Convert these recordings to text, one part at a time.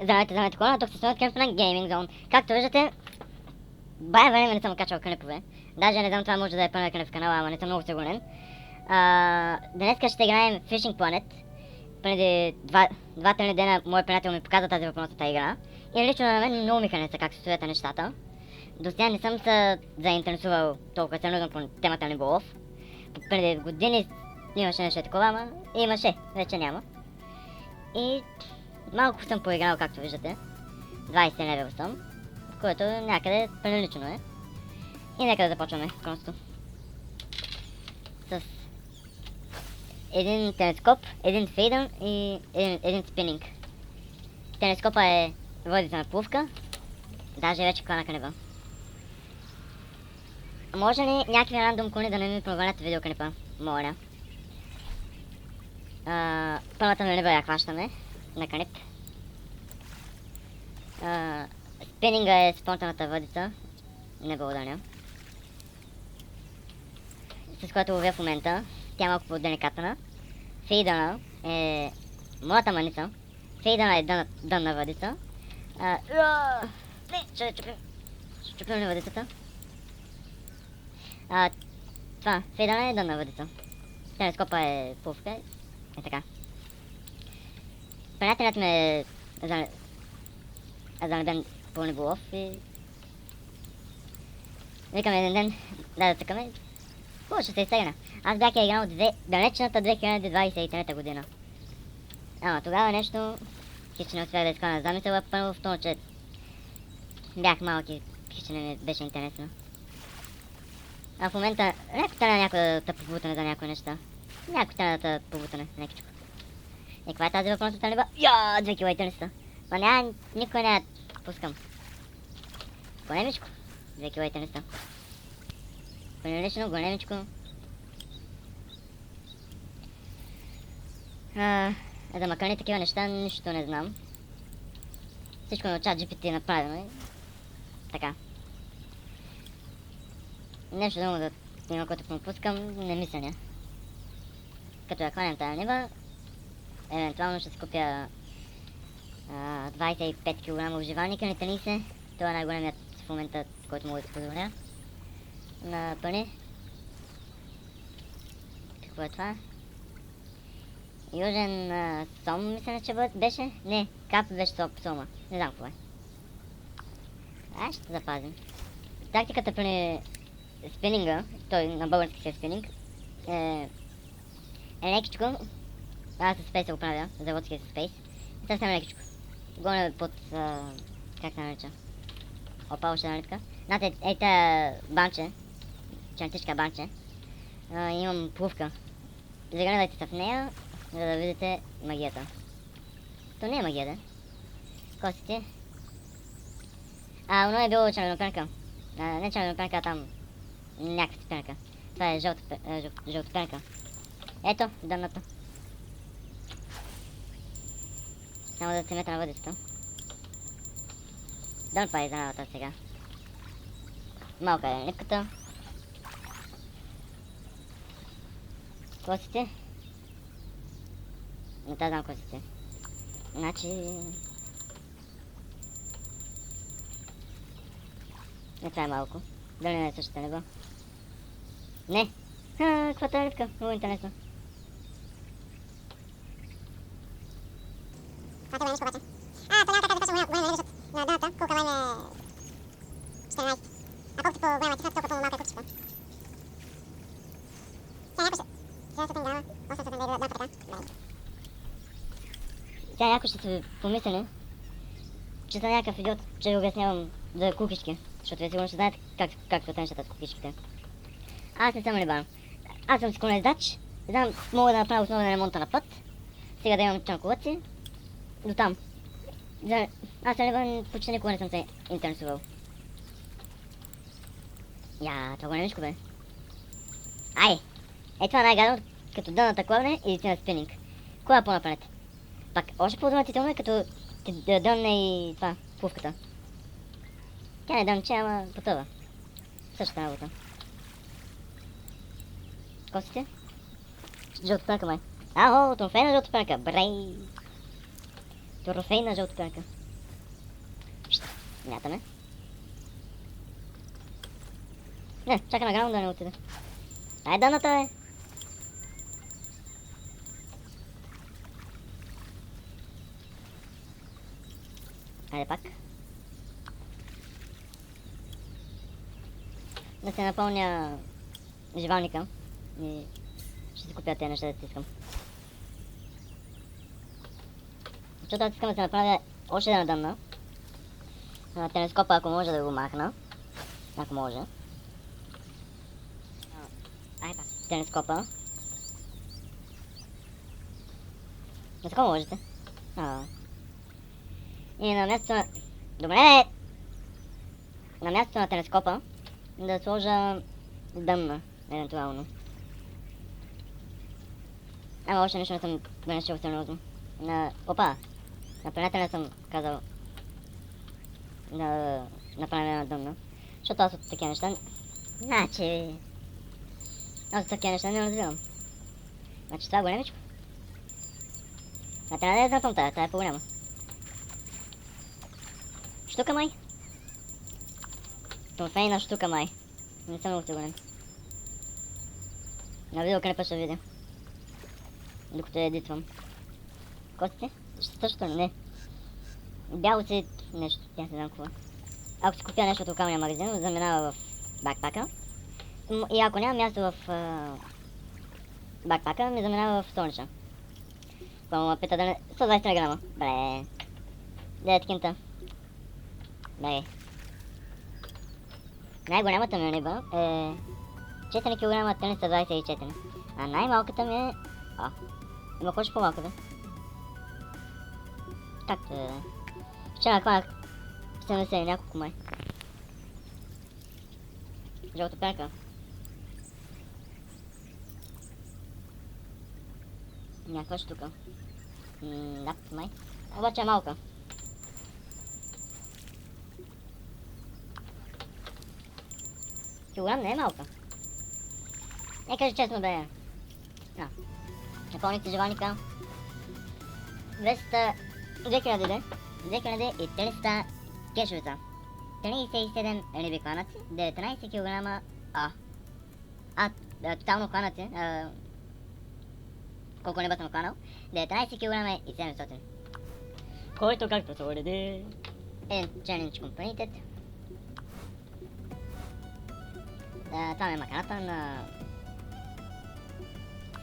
Здравейте, хора, тук се снимат клипа на Gaming Zone. Както виждате, бая време не съм качвал клипове. Даже не знам това може да е първият клип в канала, ама не съм много сигурен. Днеска ще играем Fishing Planet. Преди 2-3 дена моят приятел ми показа тази въпросната игра. И лично на мен много ми хареса как се стоят нещата. До сега не съм се заинтересувал толкова сериозно по темата на риболов. Преди години имаше нещо такова, ама имаше, вече няма. И малко съм поиграл, както виждате. 20 левел съм, което някъде прилично е. И нека да започваме просто. С един телескоп, един фейдър и един спининг. Телескопа е водите на плувка. Даже вече кланака неба. Може ли някакви рандом кони да не ми провалят видеоклипа? Моля. Първата на неба я хващаме. На клип. Спининга е спонтанната въдица. Не благодаря. С която ловя в момента. Тя е малко по-деликатна. Фейдъра е моята маница. Фейдъра е дънна въдица. Ще чупим ли въдицата? Това, фейдъра е дънна въдица. Телескопа е плувка. Е така. Приятелят ме е залюбен по риболов и викаме един ден да цъкаме. Хубаво ще се изтегна. Аз бях я играл далечната 2023 година. Ама тогава нещо хич не успях да изкана замисъла. Първо, второ, че бях малки, хич не ми беше интересно. А в момента леко трябва някой да те побутане за някои неща. Някой трябва да те побутане, лекичко. И каква е тази въпросната риба? 2 кила и 300. Ма няма, никой не я пускам. Големичко. 2 кила и 300. Прилично, големичко. За макарни такива неща нищо не знам. Всичко на чат GPT е направено и така. Нещо друго да има, което пропускам, не мисля. Като я хванем тази риба, евентуално ще си купя 25 кг обживалника или 30. Това е най-големият в момента, който мога да си позволя. На пари. Какво е това? Южен сом, мисля, че беше? Не, кап беше сома. Не знам какво е. Ще запазим. Тактиката при спининга, той на български се спининг, е лекичко. Аз с спейс го правя, заводския с спейс. Съвсем лекичко. Гоня под, как се нарича? Опа, още нали така? Знаете, ей тая банче, чантичка банче, имам плувка. Загледайте се в нея, за да видите магията. То не е магията. Костите. Оно е било червенопенка. Не червенопенка, а там някаква пенка. Това е жълтопенка. Ето, дъното. Само да се мета на въдицата. Дън па е изненадата сега. Малка е нипката. Косите. Не та знам косите. Значи... Не, това е малко. Дали не е същата него? Не! Каквата е рибка? Много интересно. Това е нещо обаче. То няма как да почва голяма нали, защото на дъната колка май е 14. А колкото по-голяма е цифрата, толкова по-малка е кучета. Тя някой ще... 700 грама, 800 лева, дъната така. Тя някой ще се помисли, че съм някакъв идиот, че ви обяснявам за кукишки. Защото вие сигурно ще знаете как са нещата с кукишките. Аз не съм рибар. Аз съм сконездач. Знам, мога да направя основен ремонта на път. Сега да имам чанковъци. До там. Аз съм рибар, почти никога не съм се интересувал. Това големичко бе. Ай! Това най-гадно, като дъната клавне и на спининг. Кога е по-напред? Пак още по-отвратително е като ти дънне и това, плувката. Тя не дънче, ама потъва. Същата работа. Косите? Жълтопенка май. Трофей на жълтопенка. Брей! Трофей на жълтопенка. Мятаме. Не, чакай на грам да не отида. Ай дъната, бе! Айде пак. Да се напълня живалника и ще си купя тези неща, да си искам. Защото аз искам да се направя още една дънна. Телескопа, ако може да го махна. Ако може. Ай пак. Телескопа. Наскоро можете. И на мястото на... Добре! На мястото на телескопа да сложа дънна, евентуално. Ама още нещо не съм решил сериозно. Опа! На приятеля съм казал да направим една дънна. Защото аз от такива неща... Значи... Аз от такива неща не разбирам. Значи това е големичко. А трябва да я знапам тая е по-голяма. Штука май? Трофейна штука май. Не съм много сигурен. На видеоклипа ще видя. Докато я едитвам. Костите? Също не. Бяло си нещо, тя не знам какво. Ако си купя нещо от локалния магазин, заминава в бакпака. И ако няма място в бакпака, ми заминава в столнича. Ако ме пита да не... 120 грама. Бре. Да е такинта. Бре. Най-голямата ми риба е 4 кг 324. А най-малката ми е... Има кой ще по-малко, бе? Както е? Вчера хванах 70 и няколко май. Жълта перка. Някаква штука. Да, май. Обаче е малка. Килограм не е малка. Не кажи честно, бе. Напълних си живалника. 2300 кешовица. 37 риби хванати. 19 кг. Тотално хванати. Колко неба съм хванал? 19 кг и 700. Който както се уреди. Challenge completed. Това е маканата на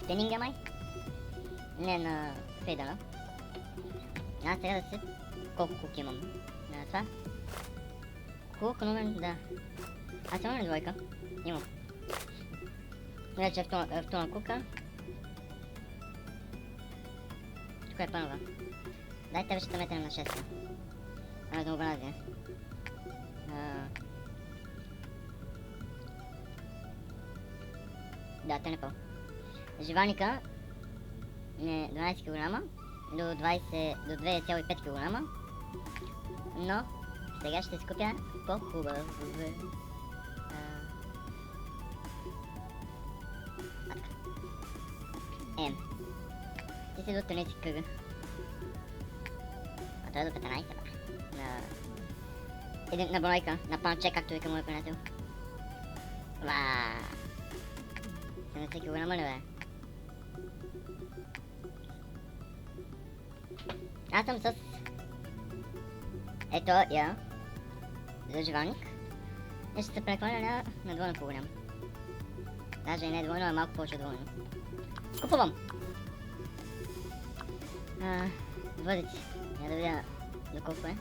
спининга май. Не на фейдъра. Аз сега да си... Колко куки имам? Това? Кук номер, да. Аз имам ли двойка? Имам. Вече втора кука. Тук е първа. Дайте вече да метрем на 6. Разнообразие. Да, тенепъл. Живалника е 12 кг до 2,5 кг. Но сега ще скупя по-хубаво. Ти си до 13 кг. А той е до 15 бе. На бройка, на панче, както вика моят приятел. 70 кг ли бе? Аз съм с... Ето я. За живалник. И ще се прекланя на двойно по-голям. Даже и не двойно, а малко повече двойно. Купувам! Въдици. Я да видя доколко е.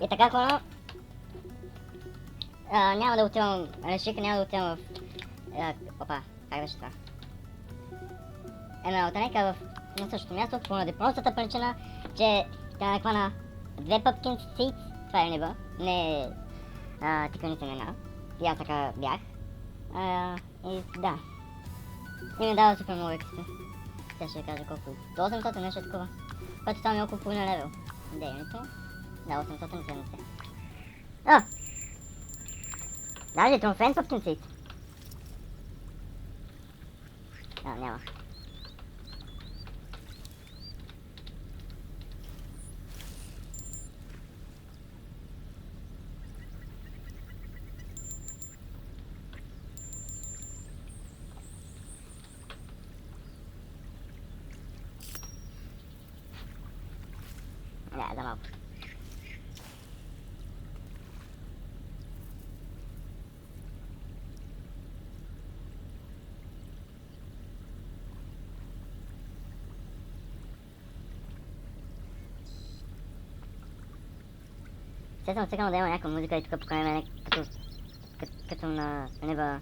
И така хора, няма да отивам, реших няма да отивам в... опа, как беше това? Нека на същото място, поради простата причина, че трябва да хвана 2 pumpkin seeds, това е неба, не тиканите на една. И аз така бях. И да. И ми дава супер много експи. Сега ще ви кажа колко. До 800 нещо е такова. Което става ми около половина левел. Дейното. Да, 870. Даже тромфен pumpkin seeds. Няма. Да, за малко. Все съм цикал да има някаква музика и тук покрай мене, като на неба.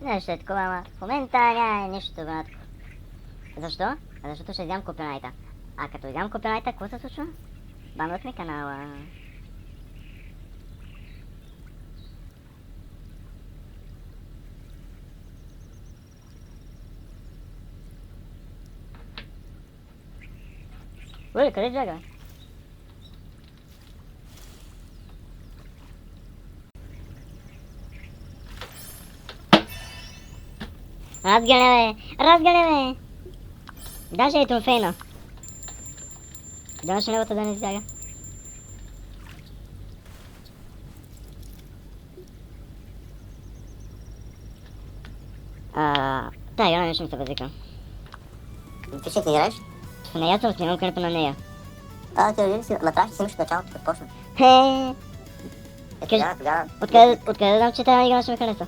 Нещо е такова, ама в момента няма нищо братко. Защо? Защото ще вземам копирайта. А като вземам копирайта, какво се случва? Банват ми канала. Ой, къде бяга? Разгаля, бе! Даже е трофейна. Даш левата да не избяга. Тая игра нещо ми се базика. Ти ще играеш? В нея съм снимал клипа на нея. Ти разбира си, ма трябваше да снимаш началото, като почна. Тогава. Откъде да знам, че тази игра ще ме хареса?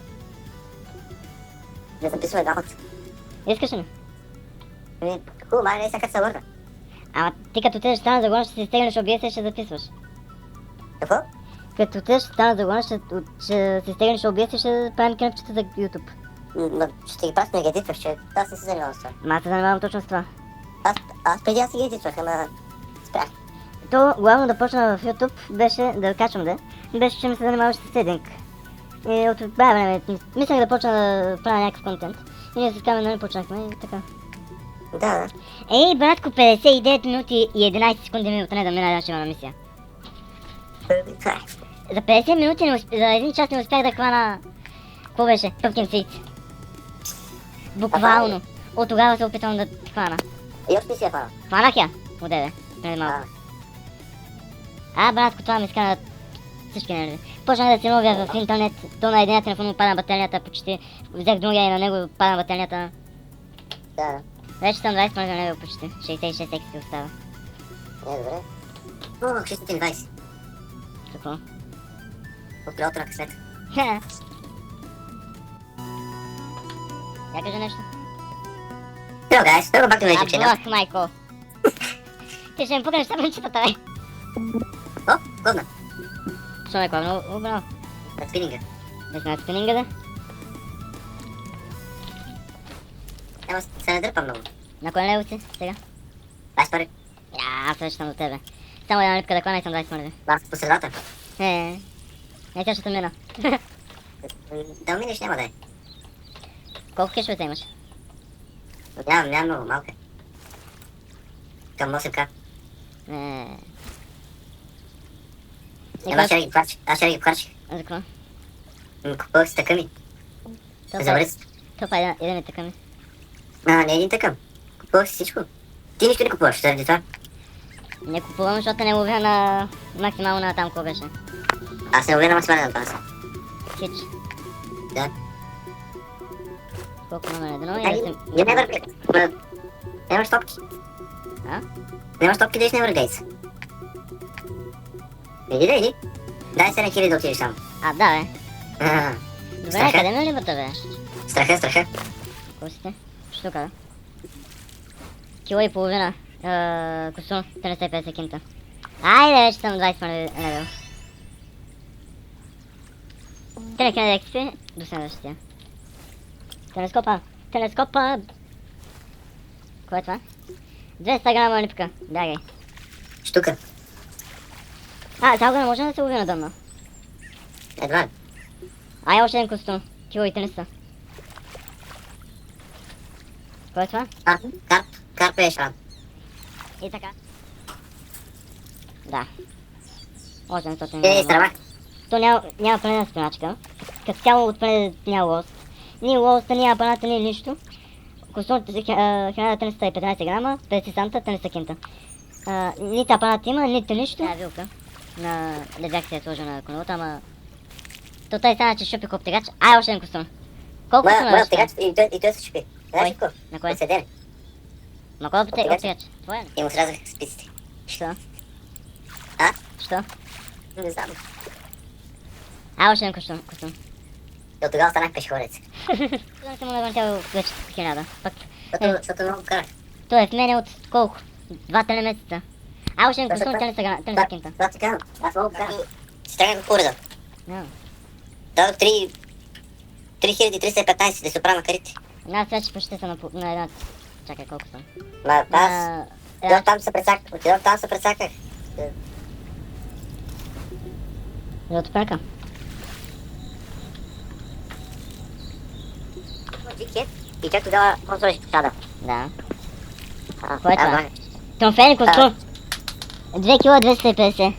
Да записваме двамата. Искаш ли? Хубаво, май не е сега се върна. Ама ти като отидеш стана за гона, ще си стегнеш OBS и ще записваш. Какво? Като отидеш стана за гона, ще си стегнеш OBS и ще правим клипчета за YouTube. Ще ги пратя да ги едитваш, че аз не се занимавам с това. Аз се занимавам точно с това. Аз преди аз си ги едитвах, ама спрях. То главно да почна в YouTube беше да качвам беше, че ми се занимаваше с сединг. И от бая време мислех да почна да правя някакъв контент. И ние с Камен нали почнахме и така. Да. Ей, братко, 59 минути и 11 секунди ми отне да мина една шивана мисия. За 50 минути, за един час не успях да хвана... Какво беше? Pumpkin Seeds. Буквално. От тогава се опитвам да хвана. И още не си я хвана. Хванах я? Одеве, преди малко. Братко, това ми скана всички нерви. Почнах да си ловя в интернет, то на единия телефон му пада батерията почти. Взех другия и на него пада батерията. Да. Вече съм 20 на левел почти. 66 екси остава. Добре. 620. Какво? От пилота на късмета. Я кажа нещо. Hello guys, welcome back to my YouTube channel. Ах, майко. Ти ще ми пукнеш табличетата, бе. О, клъвна. Що ме клавно убрал? На спининга. Да си на спининга, да? Ема се не дърпа много. На кой лево си сега? 21. Аз вече съм до тебе. Само една липка да клана и съм 20 мърде. Аз по средата. Тя ще мина. Да минеш няма да е. Колко кешовете имаш? Нямам много, малко е. Към 8к. Аз ще ги покарчих. За какво? Купувах си тъкъми. За връз. Това един е тъкъми. Не един тъкъм. Купувах си всичко. Ти нищо не купуваш, заради това. Не купувам, защото не ловя на максимално на там, какво беше. Аз не ловя на максимален на това. Хич. Да. Колко номер едно и You never get. Нямаш топки. Нямаш топки да иш never gates. Иди. Дай 7000 да отидеш там. Да, бе. Добре, Страха. къде ме либата, бе? Страха. Какво си те? Штука, бе? Кило и половина. Косо, 350 кинта. Айде, вече съм 20 левел. Телекинез до следващия. Телескопа! Телескопа! Кое е това? 200 грама липка. Дагай. Штука. Залга не може да се лови надъмно. Едва ли. Ай, още един костюм. Кило и 300. Кое е това? Карпе е шрам. И така. Да. 800 Стравак. То няма пълнена спиначка. Като цяло отпред няма лост. Ни лоста, ни апаната, ни нищо. Костюмът е 1315 грама, 50 санта, 30 кинта. Нито апанат има, нито нищо. Това е вилка. На дебяк се е сложил на конолата, ама... То той стана, че шупи коптегач. Ай, още един костюм. Колко костюма Моя беше това? оптегач и той се шупи. Знаеш ли какво? На кое? От седене. Ма кой Коптегач? оптегач? Твоя ли? И му срязах спиците. Що? А? Що? Не знам. Ай, още един костюм. И от тогава станах пешеходец. Не съм му навъртял вече 1000. Пък Защото много карах. той е в мене от колко? 2-3 месеца. Ай, още един костюм, 30 кинта. Това ти казвам. Аз много карах. Ще трябва по реда. No. Дадох 3315 да се оправя на карите. Аз вече почти съм на една... Чакай, колко съм? Ма аз... Отидох там се прецаках. За отпрека. И чак тогава сложих посада. Да. Кое е това? Тромфейни костюм. 2 кила 250.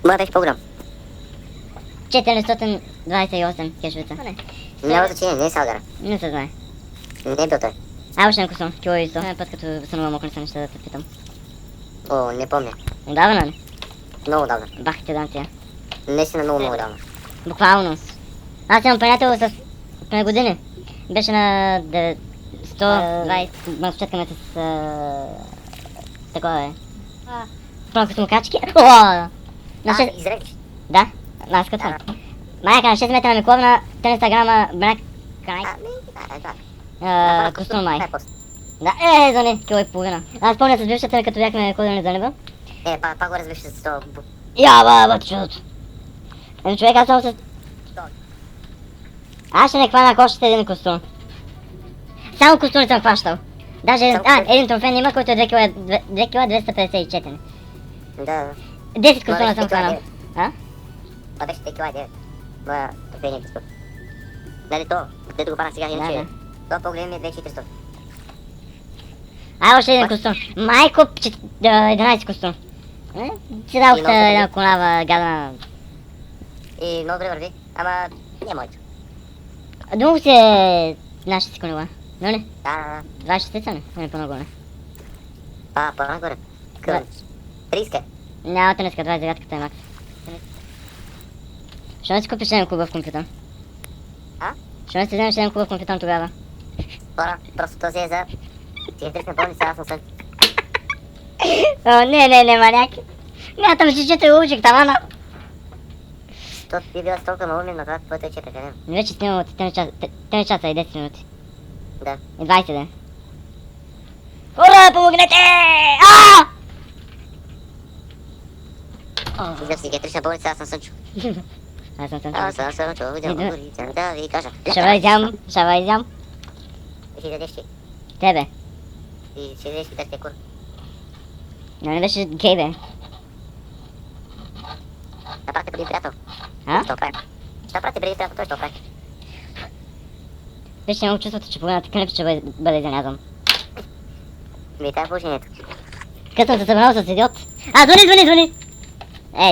Моя беше по-голям. 428 кешовица. Няма значение, не е салдара. Не се знае. Не е бил той. Още един костюм. Кило и 100. Един път като съм мокър са неща да те питам. О, не помня. Отдавна ли? Много давна. Бах ти дам тия. Наистина много давна. Буквално. Аз имам приятел с преди години. Беше на 120 мъжчеткаме с такова е. Просто му качки. На 6... Изречи. Да, аз като. Майка на 6 метра на Микловна, 30 грама брак. Костюм май. Да, зони, кило и половина. Аз помня с бившата, като бяхме ходили за неба. Пак го разбиш с това. Баба, чудото. Човек, аз съм с... Аз ще не хванах още един костюм. Само костюм съм хващал. Даже един трофен има, който е 2 кила 254. Да. 10 костюма съм хванал. Това беше 2 кила 9. Моя трофейния костюм. Нали то? Дето го пана сега, иначе... Това по-голем е 2400. Още един костюм. Майко, 11 костюм. Си дадох една колава гадана. И много добре върви, ама не е моето. Много си е нашата си колела, нали? Да. 26 са, не по-много не. По-нагоре. Къде? 30. Няма 29-ката е макс. Що не си купиш един куба в компютър? Що не си вземеш един куба в компютър тогава? Хора, просто този е за... Психиатрична болница, аз съм сън. Не, маняк. Мятам си, че те учих тавана. Защото ти била с толкова малумен на това, което е че прекалено. Вече снимам от 3 часа и 10 минути. Да. И 20 ден. Ура, помогнете! За психиатрична болница, аз съм Сънчо. Аз съм Аз съм Сънчо, видям горицата, да ви кажа. Шавайзям. И ще дадеш ти. Тебе. И ще дадеш ти търтия кур. Не беше гей, бе. Да пратите преди приятел. Що прави? Ще пратите преди приятел, той ще прави. Виж, нямам чувството, че погледнат клип ще бъде занязан. Това е положението. Като съм се събрал с идиот. Звъни!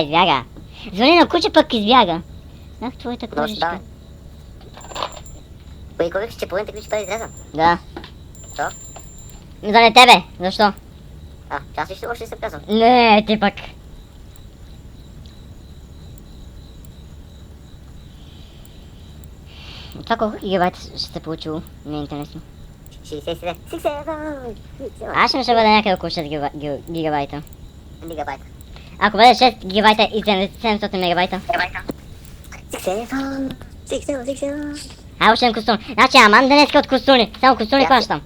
Избяга. Звъни на куче, пък избяга. Ах, твоята кожичка. Кой викаш, че половината ключ бъде изрезан? Да. Що? За не тебе. Защо? Аз лично още не съм казал. Не, ти пък. Това колко гигабайта ще се получило? Не е интересно. 67. Аз ще бъде някъде около 6 гигабайта. Мегабайт. Ако бъде 6 гигабайта и 700 мегабайта. 67. Още един костюм. Значи аман днеска от костюми. Само костюми хващам.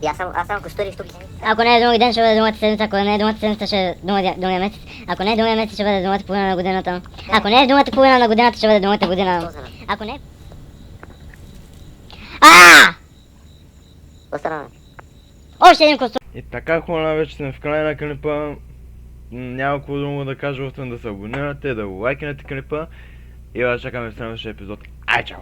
Аз само костури и штуки. Ако не е други ден, ще бъде другата седмица. Ако не е другата седмица, ще е другия месец. Ако не е другия месец, ще бъде другата половина на годината. Ако не е другата половина на годината, ще бъде другата година. Ако не Остана. Още един костюм. И така, хора, вече сме в края на клипа. Няма какво друго да кажа, освен да се абонирате, да лайкнете клипа и да чакаме в следващия епизод. Ай, чао!